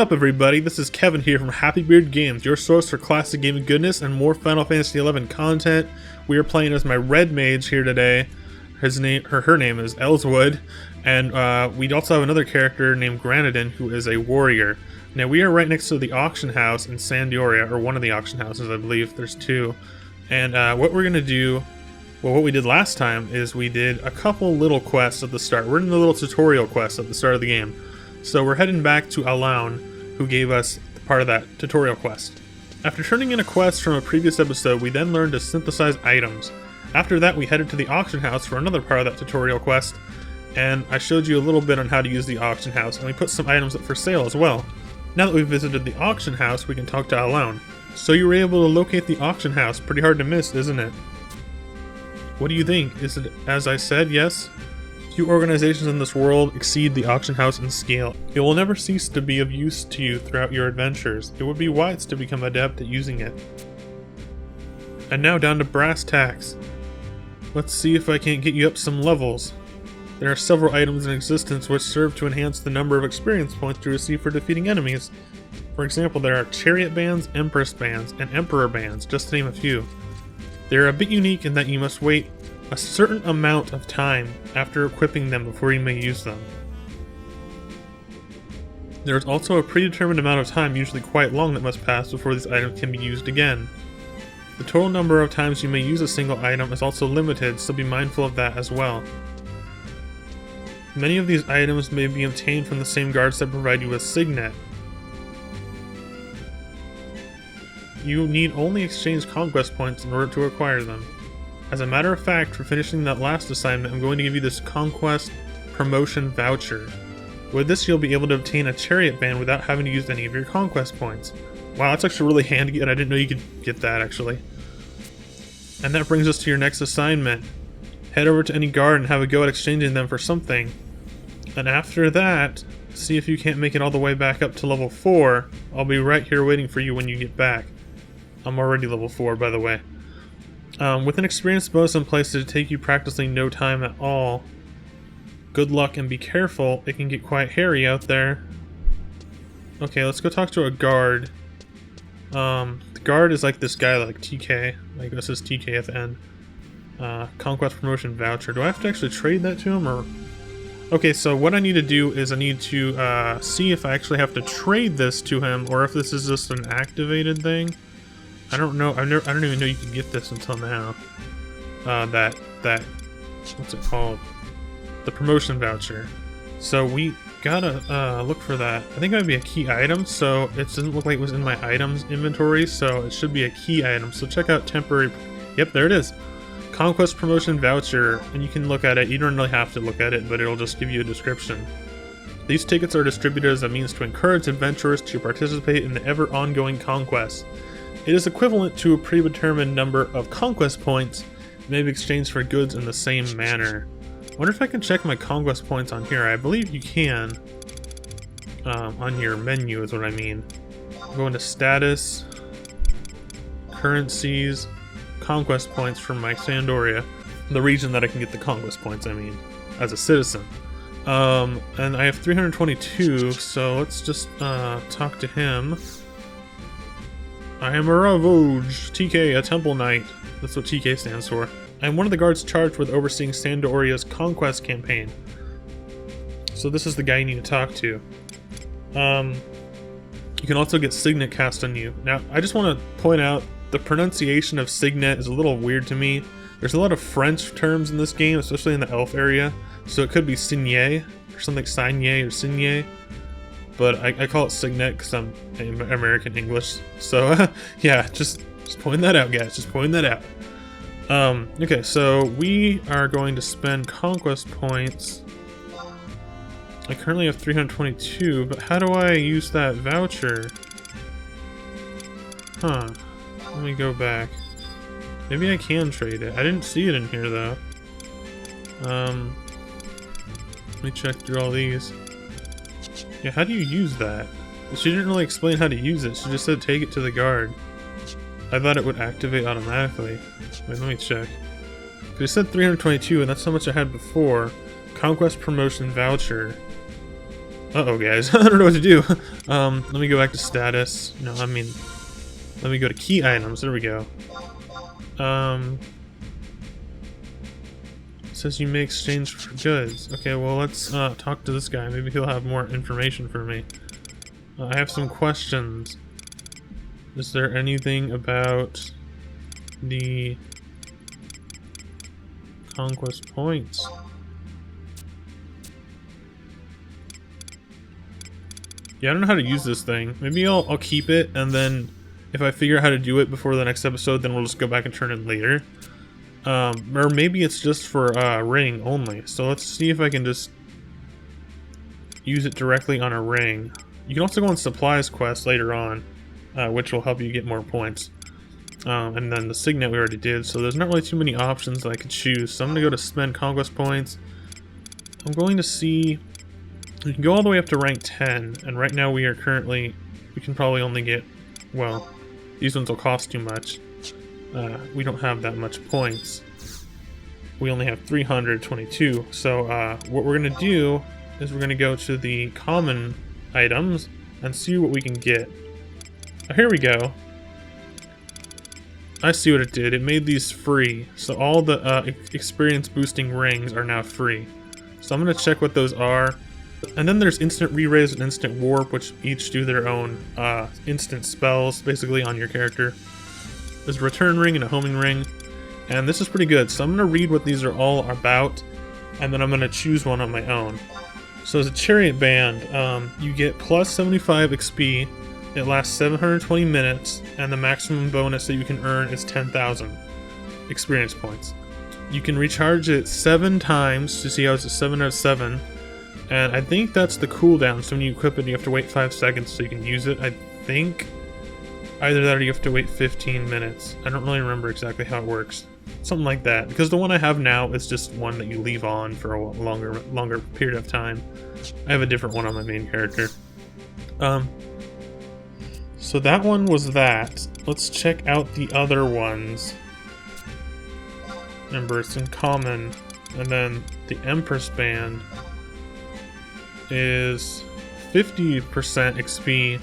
up, everybody? This is Kevin here from Happy Beard Games, your source for classic gaming goodness and more Final Fantasy XI content. We are playing as my red mage here today. Her name is Elswood, and we also have another character named Granadin, who is a warrior. Now we are right next to the auction house in Sandoria, or one of the auction houses, I believe. There's two. And what we're gonna do, well, what we did last time is we did a couple little quests at the start. We're in the little tutorial quest at the start of the game. So we're heading back to Alaun, who gave us part of that tutorial quest. After turning in a quest from a previous episode, we then learned to synthesize items. After that, we headed to the auction house for another part of that tutorial quest, and I showed you a little bit on how to use the auction house, and we put some items up for sale as well. Now that we've visited the auction house, we can talk to Alaun. So you were able to locate the auction house. Pretty hard to miss, isn't it? What do you think? Is it as I said, yes? Few organizations in this world exceed the auction house in scale. It will never cease to be of use to you throughout your adventures. It would be wise to become adept at using it. And now down to brass tacks. Let's see if I can't get you up some levels. There are several items in existence which serve to enhance the number of experience points you receive for defeating enemies. For example, there are chariot bands, empress bands, and emperor bands, just to name a few. They are a bit unique in that you must wait a certain amount of time after equipping them before you may use them. There is also a predetermined amount of time, usually quite long, that must pass before these items can be used again. The total number of times you may use a single item is also limited, so be mindful of that as well. Many of these items may be obtained from the same guards that provide you with Signet. You need only exchange conquest points in order to acquire them. As a matter of fact, for finishing that last assignment, I'm going to give you this Conquest Promotion Voucher. With this, you'll be able to obtain a chariot band without having to use any of your conquest points. Wow, that's actually really handy, and I didn't know you could get that, actually. And that brings us to your next assignment. Head over to any guard and have a go at exchanging them for something. And after that, see if you can't make it all the way back up to level 4. I'll be right here waiting for you when you get back. I'm already level 4, by the way. With an experience bonus in place, it'll take you practically no time at all. Good luck and be careful, it can get quite hairy out there. Okay, let's go talk to a guard. The guard is like this guy, like TK. Like this is TK at the end. Conquest Promotion Voucher. Do I have to actually trade that to him, or...? Okay, so what I need to do is I need to see if I actually have to trade this to him, or if this is just an activated thing. I don't know. I don't even know you could get this until now. That what's it called? The promotion voucher. So we gotta look for that. I think it might be a key item. So it doesn't look like it was in my items inventory. So it should be a key item. So check out temporary. Yep, there it is. Conquest Promotion Voucher, and you can look at it. You don't really have to look at it, but it'll just give you a description. These tickets are distributed as a means to encourage adventurers to participate in the ever-ongoing conquest. It is equivalent to a predetermined number of conquest points that may be exchanged for goods in the same manner. I wonder if I can check my conquest points on here. I believe you can. On your menu is what I mean. Go into status, currencies, conquest points from my Sandoria. The region that I can get the conquest points, I mean, as a citizen. And I have 322, so let's just talk to him. I am a Ravage, TK, a Temple Knight. That's what TK stands for. I am one of the guards charged with overseeing Sandoria's conquest campaign. So this is the guy you need to talk to. You can also get Signet cast on you. Now, I just want to point out, the pronunciation of Signet is a little weird to me. There's a lot of French terms in this game, especially in the elf area. So it could be Signet, or something Signet or Signet. But I call it Signet because I'm American English. So yeah, just pointing that out, guys. Just pointing that out. Okay, so we are going to spend conquest points. I currently have 322, but how do I use that voucher? Huh. Let me go back. Maybe I can trade it. I didn't see it in here though. Let me check through all these. Yeah, how do you use that? She didn't really explain how to use it. She just said take it to the guard. I thought it would activate automatically. Wait, let me check. It said 322, and that's how much I had before. Conquest Promotion Voucher. Uh-oh, guys. I don't know what to do. Let me go back to status. No, I mean, let me go to key items. There we go. It says you may exchange for goods. Okay, well, let's talk to this guy. Maybe he'll have more information for me. I have some questions. Is there anything about the conquest points? Yeah, I don't know how to use this thing. Maybe I'll keep it, and then if I figure out how to do it before the next episode, then we'll just go back and turn it later. Or maybe it's just for ring only. So let's see if I can just use it directly on a ring. You can also go on supplies quest later on, which will help you get more points. And then the signet we already did, so there's not really too many options that I could choose. So I'm going to go to spend conquest points. I'm going to see... We can go all the way up to rank 10, and right now we can probably only get... Well, these ones will cost too much. We don't have that much points. We only have 322, so what we're going to do is we're going to go to the common items and see what we can get. Here we go. I see what it did. It made these free. So all the experience boosting rings are now free. So I'm going to check what those are. And then there's instant re-raise and instant warp, which each do their own instant spells, basically, on your character. There's a return ring and a homing ring. And this is pretty good. So I'm going to read what these are all about. And then I'm going to choose one on my own. So as a chariot band, you get plus 75 XP. It lasts 720 minutes, and the maximum bonus that you can earn is 10,000 experience points. You can recharge it 7 times to see how it's a 7 out of 7, and I think that's the cooldown, so when you equip it you have to wait 5 seconds so you can use it. I think either that or you have to wait 15 minutes. I don't really remember exactly how it works. Something like that, because the one I have now is just one that you leave on for a longer period of time. I have a different one on my main character. So that one was that. Let's check out the other ones. Remember, it's in common. And then the Empress Band is 50% XP,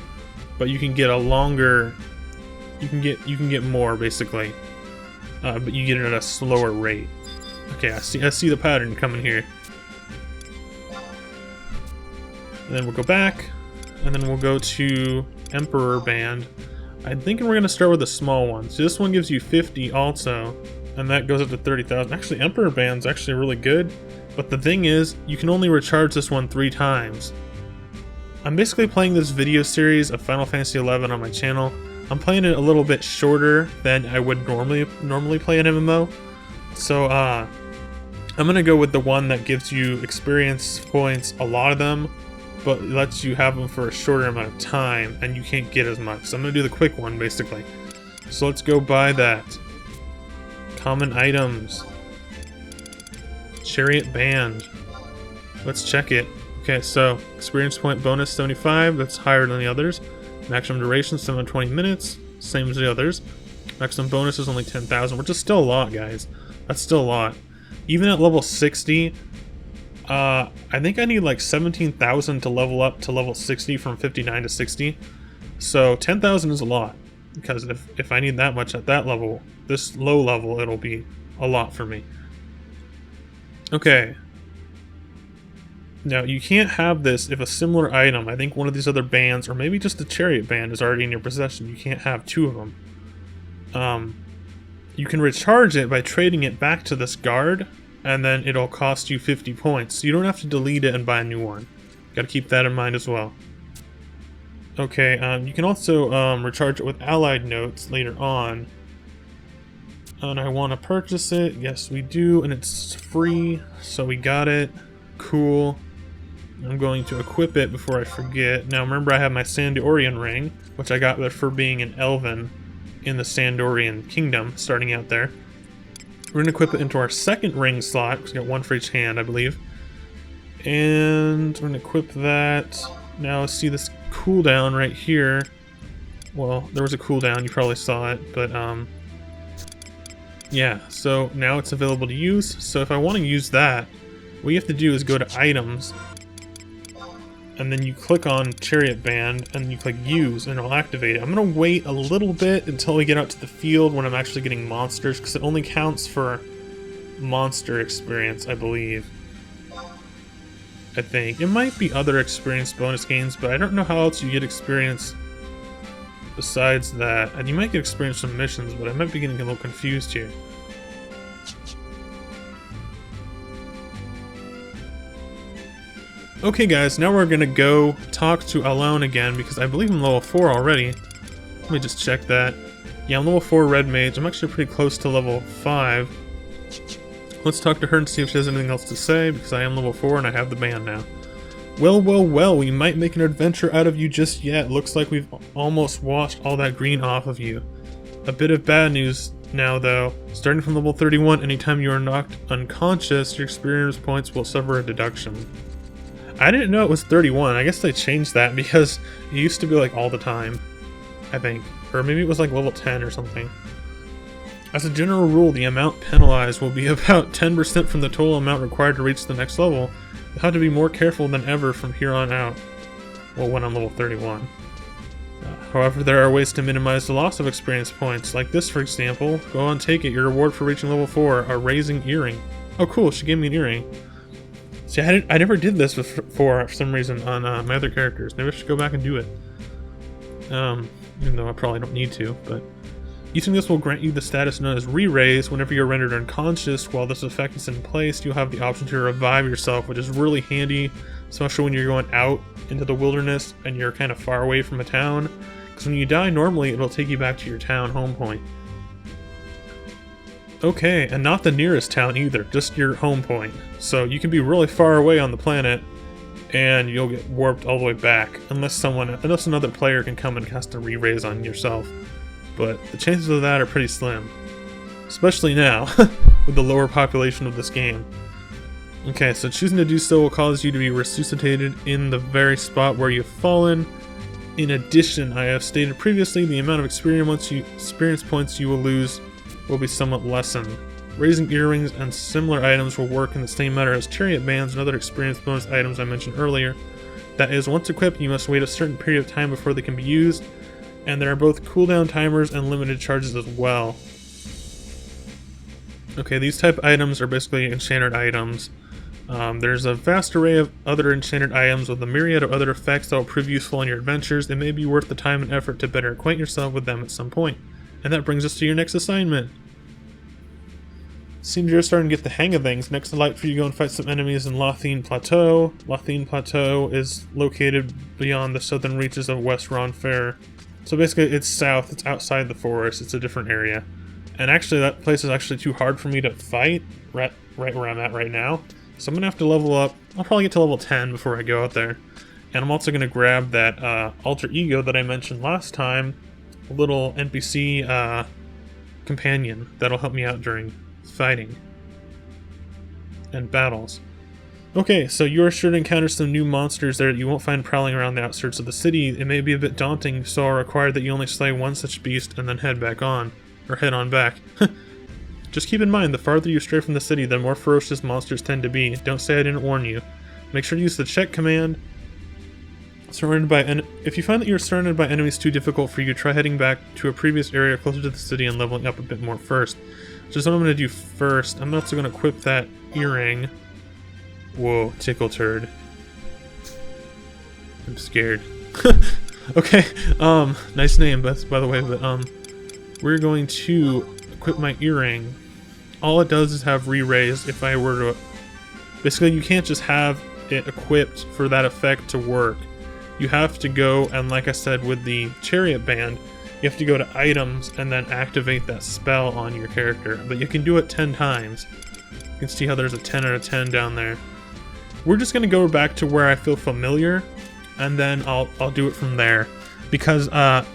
but you can get a longer... You can get more, basically. But you get it at a slower rate. Okay, I see the pattern coming here. And then we'll go back, and then we'll go to Emperor Band. I'm thinking we're going to start with the small one. So this one gives you 50 also, and that goes up to 30,000. Actually, Emperor Band's actually really good, but the thing is, you can only recharge this one 3 times. I'm basically playing this video series of Final Fantasy XI on my channel. I'm playing it a little bit shorter than I would normally play an MMO. So, I'm going to go with the one that gives you experience points, a lot of them, but lets you have them for a shorter amount of time, and you can't get as much. So I'm going to do the quick one, basically. So let's go buy that. Common items. Chariot Band. Let's check it. Okay, so experience point bonus 75, that's higher than the others. Maximum duration 720 minutes, same as the others. Maximum bonus is only 10,000, which is still a lot, guys. That's still a lot. Even at level 60, I think I need like 17,000 to level up to level 60 from 59 to 60. So 10,000 is a lot, because if I need that much at that level, this low level, it'll be a lot for me. Okay. Now, you can't have this if a similar item, I think one of these other bands, or maybe just the Chariot Band is already in your possession. You can't have 2 of them. You can recharge it by trading it back to this guard, and then it'll cost you 50 points. So you don't have to delete it and buy a new one. Gotta keep that in mind as well. Okay, you can also recharge it with allied notes later on. And I want to purchase it. Yes, we do, and it's free, so we got it. Cool. I'm going to equip it before I forget. Now remember, I have my Sandorian ring, which I got for being an Elven in the Sandorian Kingdom, starting out there. We're going to equip it into our second ring slot, because we got 1 for each hand, I believe. And we're going to equip that. Now see this cooldown right here. Well, there was a cooldown, you probably saw it, but yeah, so now it's available to use. So if I want to use that, what you have to do is go to items, and then you click on Chariot Band, and you click Use, and it'll activate it. I'm going to wait a little bit until we get out to the field when I'm actually getting monsters, because it only counts for monster experience, I believe. I think. It might be other experience bonus gains, but I don't know how else you get experience besides that. And you might get experience from missions, but I might be getting a little confused here. Okay guys, now we're gonna go talk to Alone again, because I believe I'm level 4 already. Let me just check that. Yeah, I'm level 4 Red Mage. I'm actually pretty close to level 5. Let's talk to her and see if she has anything else to say, because I am level 4 and I have the band now. Well, well, well, we might make an adventure out of you just yet. Looks like we've almost washed all that green off of you. A bit of bad news now, though. Starting from level 31, anytime you are knocked unconscious, your experience points will suffer a deduction. I didn't know it was 31. I guess they changed that because it used to be like all the time, I think. Or maybe it was like level 10 or something. As a general rule, the amount penalized will be about 10% from the total amount required to reach the next level. You'll have to be more careful than ever from here on out. Well, when I'm level 31. However, there are ways to minimize the loss of experience points. Like this, for example. Go on, take it. Your reward for reaching level 4, a raising earring. Oh cool, she gave me an earring. See, I never did this before for some reason on my other characters. Maybe I should go back and do it. Even though I probably don't need to, but... Using this will grant you the status known as re-raise. Whenever you're rendered unconscious while this effect is in place, you'll have the option to revive yourself, which is really handy, especially when you're going out into the wilderness and you're kind of far away from a town. Because when you die normally, it'll take you back to your town home point. Okay, and not the nearest town either, just your home point. So you can be really far away on the planet, and you'll get warped all the way back, unless another player can come and cast a re-raise on yourself. But the chances of that are pretty slim. Especially now, with the lower population of this game. Okay, so choosing to do so will cause you to be resuscitated in the very spot where you've fallen. In addition, I have stated previously, the amount of experience points you will lose will be somewhat lessened. Raising earrings and similar items will work in the same manner as chariot bands and other experience bonus items I mentioned earlier. That is, once equipped, you must wait a certain period of time before they can be used, and there are both cooldown timers and limited charges as well. Okay, these type items are basically enchanted items. There's a vast array of other enchanted items with a myriad of other effects that will prove useful in your adventures. It may be worth the time and effort to better acquaint yourself with them at some point. And that brings us to your next assignment. Seems you're starting to get the hang of things. Next, I'd like for you to go and fight some enemies in Lothine Plateau. Lothine Plateau is located beyond the southern reaches of West Ronfair. So basically, it's south, it's outside the forest, it's a different area. And actually, that place is actually too hard for me to fight right where I'm at right now. So I'm going to have to level up. I'll probably get to level 10 before I go out there. And I'm also going to grab that alter ego that I mentioned last time. A little NPC companion that'll help me out during fighting and battles. Okay, so you are sure to encounter some new monsters there that you won't find prowling around the outskirts of the city. It may be a bit daunting, so I'll require that you only slay one such beast and then head on back. Just keep in mind, the farther you stray from the city, the more ferocious monsters tend to be. Don't say I didn't warn you. Make sure to use the check command. If you find that you're surrounded by enemies too difficult for you, try heading back to a previous area closer to the city and leveling up a bit more first. Which is what I'm going to do first. I'm also going to equip that earring. Whoa, tickle turd. I'm scared. Okay, nice name, by the way, but we're going to equip my earring. All it does is have re-raise if I were to... Basically, you can't just have it equipped for that effect to work. You have to go, and like I said with the chariot band, you have to go to items and then activate that spell on your character. But you can do it 10 times. You can see how there's a 10 out of 10 down there. We're just going to go back to where I feel familiar, and then I'll do it from there. Because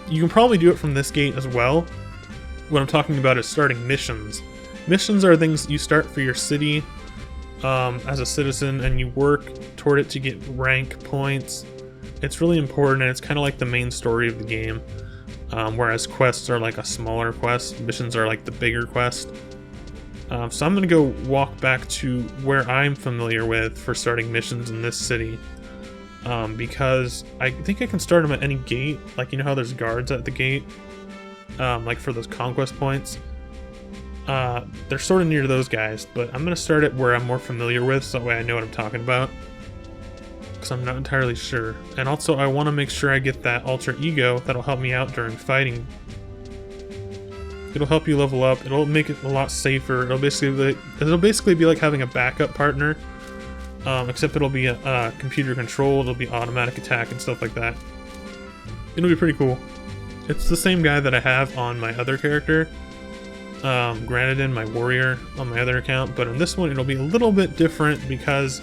you can probably do it from this gate as well. What I'm talking about is starting missions. Missions are things you start for your city as a citizen, and you work toward it to get rank points. It's really important, and it's kind of like the main story of the game. Whereas quests are like a smaller quest, missions are like the bigger quest. So I'm going to go walk back to where I'm familiar with for starting missions in this city. because I think I can start them at any gate. Like, you know how there's guards at the gate, like for those conquest points. They're sort of near those guys, but I'm gonna start it where I'm more familiar with, so that way I know what I'm talking about. Because I'm not entirely sure. And also, I want to make sure I get that alter ego that'll help me out during fighting. It'll help you level up. It'll make it a lot safer. It'll basically be like having a backup partner, except it'll be a computer controlled. It'll be automatic attack and stuff like that. It'll be pretty cool. It's the same guy that I have on my other character, Granadin, my warrior, on my other account. But in this one, it'll be a little bit different because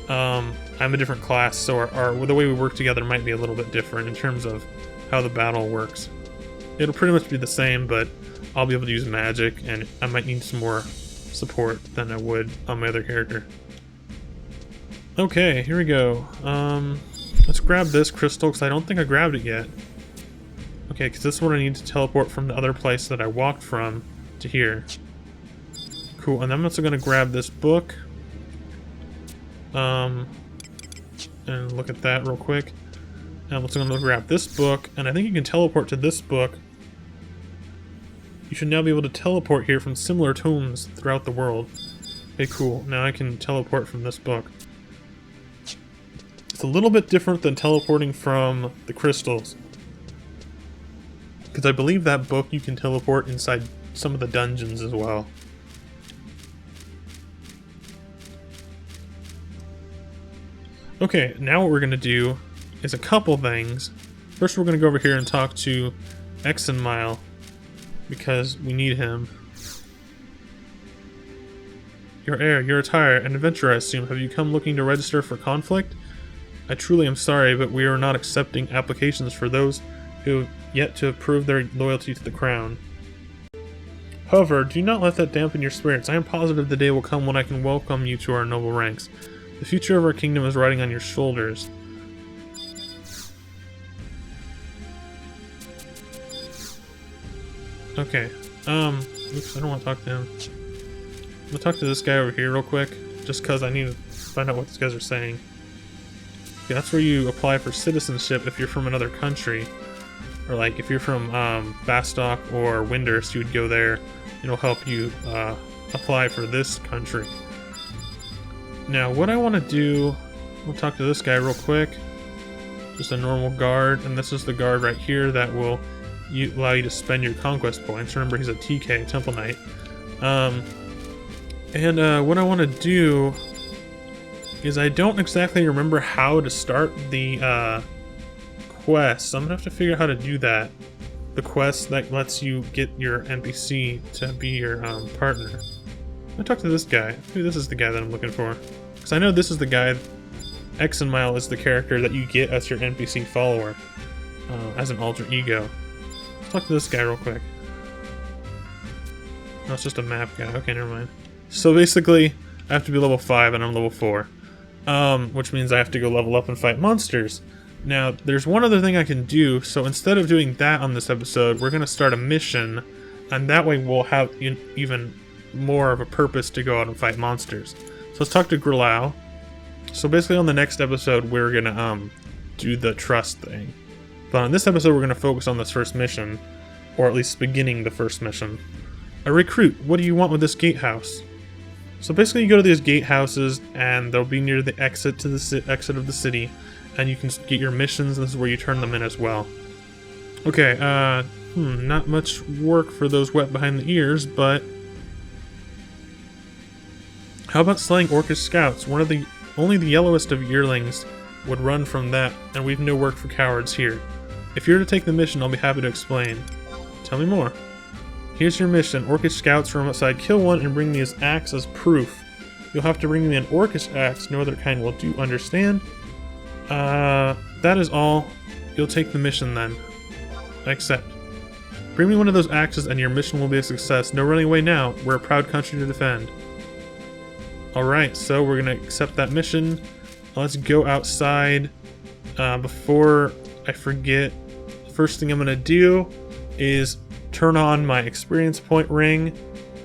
I'm a different class, so the way we work together might be a little bit different in terms of how the battle works. It'll pretty much be the same, but I'll be able to use magic, and I might need some more support than I would on my other character. Okay, here we go. Let's grab this crystal, because I don't think I grabbed it yet. Okay, because this is what I need to teleport from the other place that I walked from to here. Cool, and I'm also going to grab this book. And look at that real quick. And I'm also going to grab this book, and I think you can teleport to this book. You should now be able to teleport here from similar tomes throughout the world. Okay, cool. Now I can teleport from this book. It's a little bit different than teleporting from the crystals, because I believe that book you can teleport inside some of the dungeons as well. Okay, now what we're going to do is a couple things. First, we're going to go over here and talk to Exenmile, because we need him. Your heir, you're a tire, an adventurer, I assume. Have you come looking to register for conflict? I truly am sorry, but we are not accepting applications for those who have yet to have proved their loyalty to the crown. However, do not let that dampen your spirits. I am positive the day will come when I can welcome you to our noble ranks. The future of our kingdom is riding on your shoulders. Okay, oops, I don't want to talk to him. I'm gonna talk to this guy over here real quick, just because I need to find out what these guys are saying. Okay, that's where you apply for citizenship if you're from another country. Or like, if you're from Bastock or Windurst, you would go there. It'll help you apply for this country. Now, what I want to do, we'll talk to this guy real quick. Just a normal guard, and this is the guard right here that will allow you to spend your conquest points. Remember, he's a TK, Temple Knight. What I want to do is I don't exactly remember how to start the quest, so I'm going to have to figure out how to do that. The quest that lets you get your NPC to be your partner. I'm going to talk to this guy. Maybe this is the guy that I'm looking for. Because I know this is the guy. Exenmile is the character that you get as your NPC follower, as an alter ego. Let's talk to this guy real quick. No, it's just a map guy. Okay, never mind. So basically, I have to be level 5 and I'm level 4. Which means I have to go level up and fight monsters. Now, there's one other thing I can do. So instead of doing that on this episode, we're going to start a mission. And that way we'll have even more of a purpose to go out and fight monsters. So let's talk to Grillau. So basically on the next episode, we're going to do the trust thing. But on this episode, we're going to focus on this first mission. Or at least beginning the first mission. A recruit, what do you want with this gatehouse? So basically you go to these gatehouses and they'll be near the exit to the exit of the city. And you can get your missions, and this is where you turn them in as well. Okay, not much work for those wet behind the ears, but how about slaying orcish scouts? Only the yellowest of yearlings would run from that, and we've no work for cowards here. If you're to take the mission, I'll be happy to explain. Tell me more. Here's your mission. Orcish scouts from outside. Kill one and bring me his axe as proof. You'll have to bring me an orcish axe. No other kind will do. Understand? That is all. You'll take the mission then. I accept. Bring me one of those axes and your mission will be a success. No running away now. We're a proud country to defend. Alright, so we're gonna accept that mission. Let's go outside. Before I forget, the first thing I'm gonna do is turn on my experience point ring.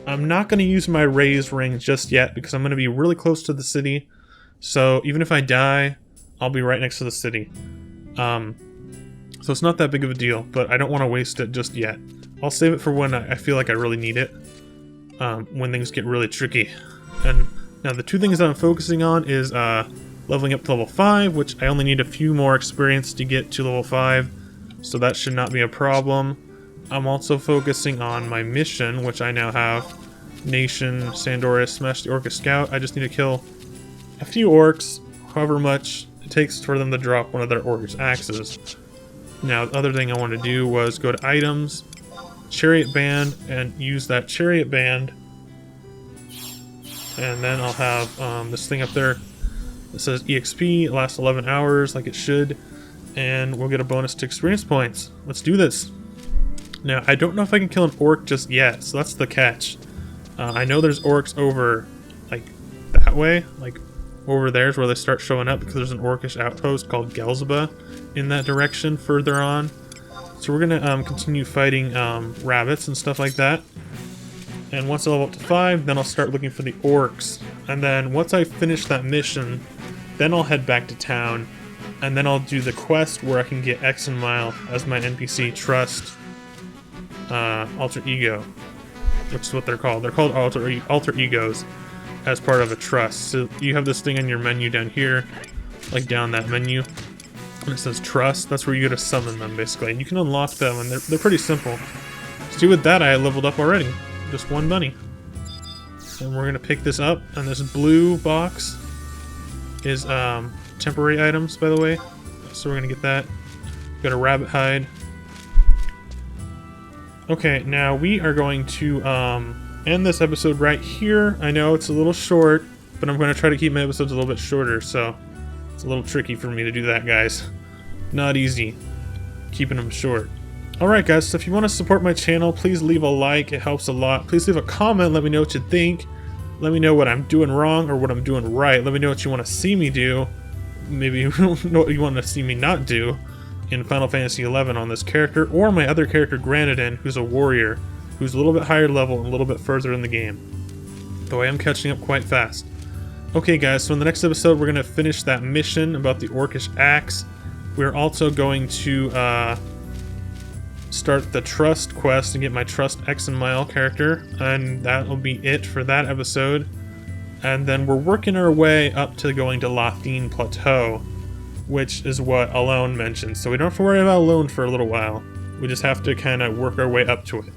I'm not gonna use my raise ring just yet because I'm gonna be really close to the city. So even if I die, I'll be right next to the city. So it's not that big of a deal, but I don't want to waste it just yet. I'll save it for when I feel like I really need it, when things get really tricky. And now the two things that I'm focusing on is leveling up to level 5, which I only need a few more experience to get to level 5, so that should not be a problem. I'm also focusing on my mission, which I now have. Nation, Sandora, smash the Orca Scout. I just need to kill a few orcs, however much it takes for them to drop one of their orcs' axes. Now, the other thing I want to do was go to items, chariot band, and use that chariot band. And then I'll have this thing up there that says EXP, lasts 11 hours like it should, and we'll get a bonus to experience points. Let's do this. Now, I don't know if I can kill an orc just yet, so that's the catch. I know there's orcs over, like, that way, like, over there's where they start showing up, because there's an orcish outpost called Gelzba in that direction further on. So we're gonna continue fighting rabbits and stuff like that. And once I level up to 5, then I'll start looking for the orcs. And then once I finish that mission, then I'll head back to town, and then I'll do the quest where I can get X and Mile as my NPC trust alter ego, which is what they're called. They're called alter egos as part of a trust. So you have this thing on your menu down here, like down that menu, and it says trust. That's where you go to summon them, basically. And you can unlock them, and they're pretty simple. See, with that, I leveled up already. Just one bunny. And we're gonna pick this up, and this blue box is temporary items, by the way. So we're gonna get that. Got a rabbit hide. Okay, now we are going to end this episode right here. I know it's a little short, but I'm going to try to keep my episodes a little bit shorter, so it's a little tricky for me to do that, guys. Not easy keeping them short. Alright guys, so if you want to support my channel, please leave a like, it helps a lot. Please leave a comment, let me know what you think. Let me know what I'm doing wrong or what I'm doing right. Let me know what you want to see me do. Maybe you don't know what you want to see me not do in Final Fantasy XI on this character, or my other character Granadin, who's a warrior, who's a little bit higher level and a little bit further in the game. Though I am catching up quite fast. Okay guys, so in the next episode we're going to finish that mission about the Orcish Axe. We're also going to start the Trust quest and get my Trust X and Mile character, and that will be it for that episode. And then we're working our way up to going to Lothine Plateau, which is what Alone mentioned. So we don't have to worry about Alone for a little while. We just have to kind of work our way up to it.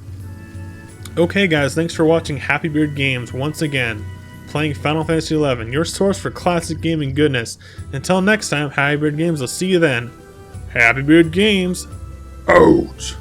Okay guys, thanks for watching Happy Beard Games once again, playing Final Fantasy XI, your source for classic gaming goodness. Until next time, Happy Beard Games, I'll see you then. Happy Beard Games, out!